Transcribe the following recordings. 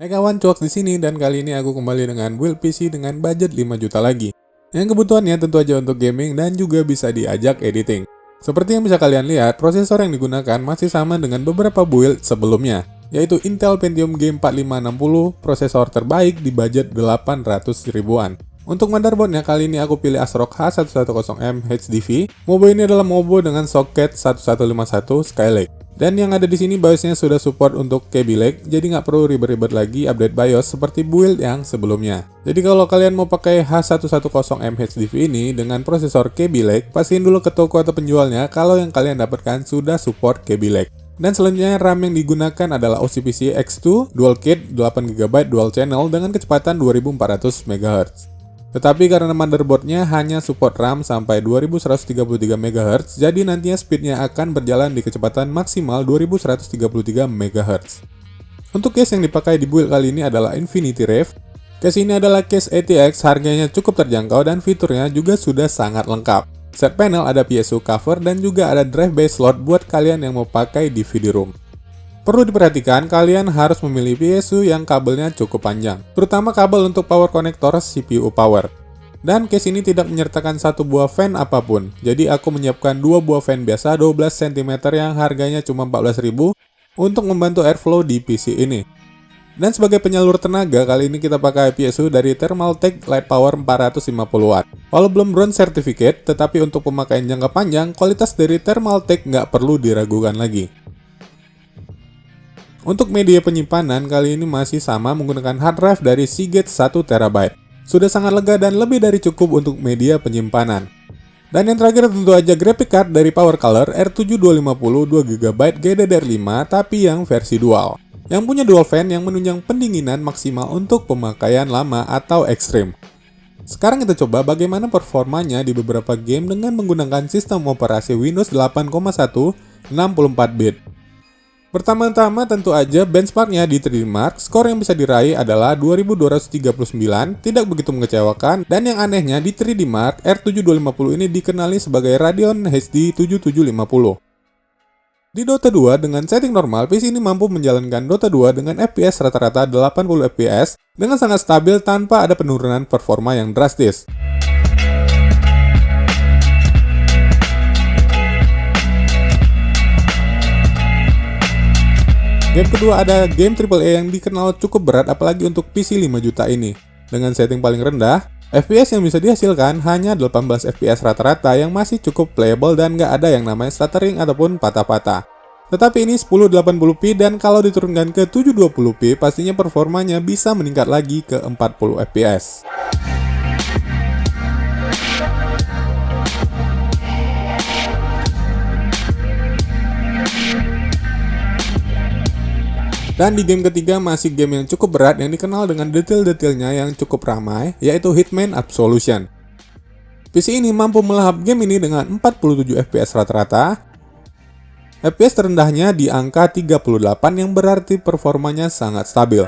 Hai kawan, Cuaks di sini dan kali ini aku kembali dengan build PC dengan budget 5 juta lagi. Yang kebutuhannya tentu aja untuk gaming dan juga bisa diajak editing. Seperti yang bisa kalian lihat, prosesor yang digunakan masih sama dengan beberapa build sebelumnya, yaitu Intel Pentium G4560, prosesor terbaik di budget 800 ribuan. Untuk motherboardnya kali ini aku pilih ASRock H110M HDV. Mobo ini adalah Mobo dengan soket 1151 Skylake. Dan yang ada di sini BIOSnya sudah support untuk Kaby Lake, jadi nggak perlu ribet-ribet lagi update BIOS seperti build yang sebelumnya. Jadi kalau kalian mau pakai H110M HDV ini dengan prosesor Kaby Lake, pastiin dulu ke toko atau penjualnya kalau yang kalian dapatkan sudah support Kaby Lake. Dan selanjutnya RAM yang digunakan adalah OCPC X2 Dual Kit 8GB Dual Channel dengan kecepatan 2400 MHz. Tetapi karena motherboardnya hanya support RAM sampai 2133 MHz, jadi nantinya speednya akan berjalan di kecepatan maksimal 2133 MHz. Untuk case yang dipakai di build kali ini adalah Infinity Reef. Case ini adalah case ATX, harganya cukup terjangkau dan fiturnya juga sudah sangat lengkap. Set panel ada PSU cover dan juga ada drive bay slot buat kalian yang mau pakai di video room. Perlu diperhatikan, kalian harus memilih PSU yang kabelnya cukup panjang, terutama kabel untuk power connector CPU power. Dan case ini tidak menyertakan satu buah fan apapun, jadi aku menyiapkan dua buah fan biasa 12 cm yang harganya cuma 14.000 untuk membantu airflow di PC ini. Dan sebagai penyalur tenaga, kali ini kita pakai PSU dari Thermaltake Light Power 450W. Walau belum bronze certificate, tetapi untuk pemakaian jangka panjang, kualitas dari Thermaltake nggak perlu diragukan lagi. Untuk media penyimpanan kali ini masih sama menggunakan hard drive dari Seagate 1TB. Sudah sangat lega dan lebih dari cukup untuk media penyimpanan. Dan yang terakhir tentu aja graphic card dari PowerColor R7250 2GB GDDR5 tapi yang versi dual. Yang punya dual fan yang menunjang pendinginan maksimal untuk pemakaian lama atau ekstrim. Sekarang kita coba bagaimana performanya di beberapa game dengan menggunakan sistem operasi Windows 8,1 64-bit. Pertama-tama tentu aja benchmarknya di 3D Mark, skor yang bisa diraih adalah 2239, tidak begitu mengecewakan, dan yang anehnya di 3D Mark, R7250 ini dikenali sebagai Radeon HD 7750. Di Dota 2 dengan setting normal, PC ini mampu menjalankan Dota 2 dengan FPS rata-rata 80 FPS dengan sangat stabil tanpa ada penurunan performa yang drastis. Game kedua ada game AAA yang dikenal cukup berat apalagi untuk PC 5 juta ini. Dengan setting paling rendah, FPS yang bisa dihasilkan hanya 18 FPS rata-rata yang masih cukup playable dan nggak ada yang namanya stuttering ataupun patah-patah. Tetapi ini 1080p dan kalau diturunkan ke 720p pastinya performanya bisa meningkat lagi ke 40 FPS. Dan di game ketiga masih game yang cukup berat yang dikenal dengan detail-detailnya yang cukup ramai, yaitu Hitman Absolution. PC ini mampu melahap game ini dengan 47 FPS rata-rata. FPS terendahnya di angka 38 yang berarti performanya sangat stabil.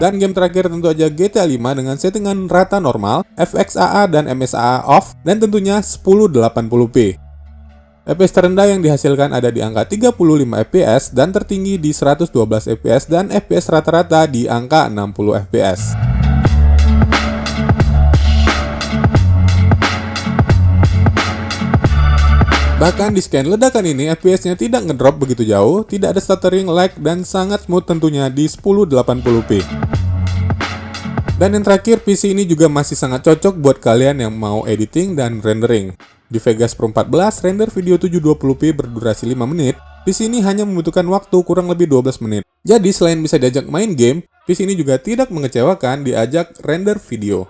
Dan game terakhir tentu aja GTA 5 dengan settingan rata normal, FXAA dan MSAA off, dan tentunya 1080p. FPS terendah yang dihasilkan ada di angka 35 FPS dan tertinggi di 112 FPS dan FPS rata-rata di angka 60 FPS. Bahkan di scan ledakan ini FPS-nya tidak ngedrop begitu jauh, tidak ada stuttering, lag, dan sangat smooth tentunya di 1080p. Dan yang terakhir, PC ini juga masih sangat cocok buat kalian yang mau editing dan rendering. Di Vegas Pro 14, render video 720p berdurasi 5 menit, PC ini hanya membutuhkan waktu kurang lebih 12 menit. Jadi selain bisa diajak main game, PC ini juga tidak mengecewakan diajak render video.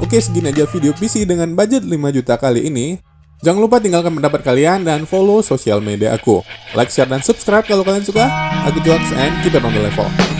Oke, segini aja video PC dengan budget 5 juta kali ini. Jangan lupa tinggalkan pendapat kalian dan follow sosial media aku. Like, share, dan subscribe kalau kalian suka. Aku Cuaks and keep it on the level.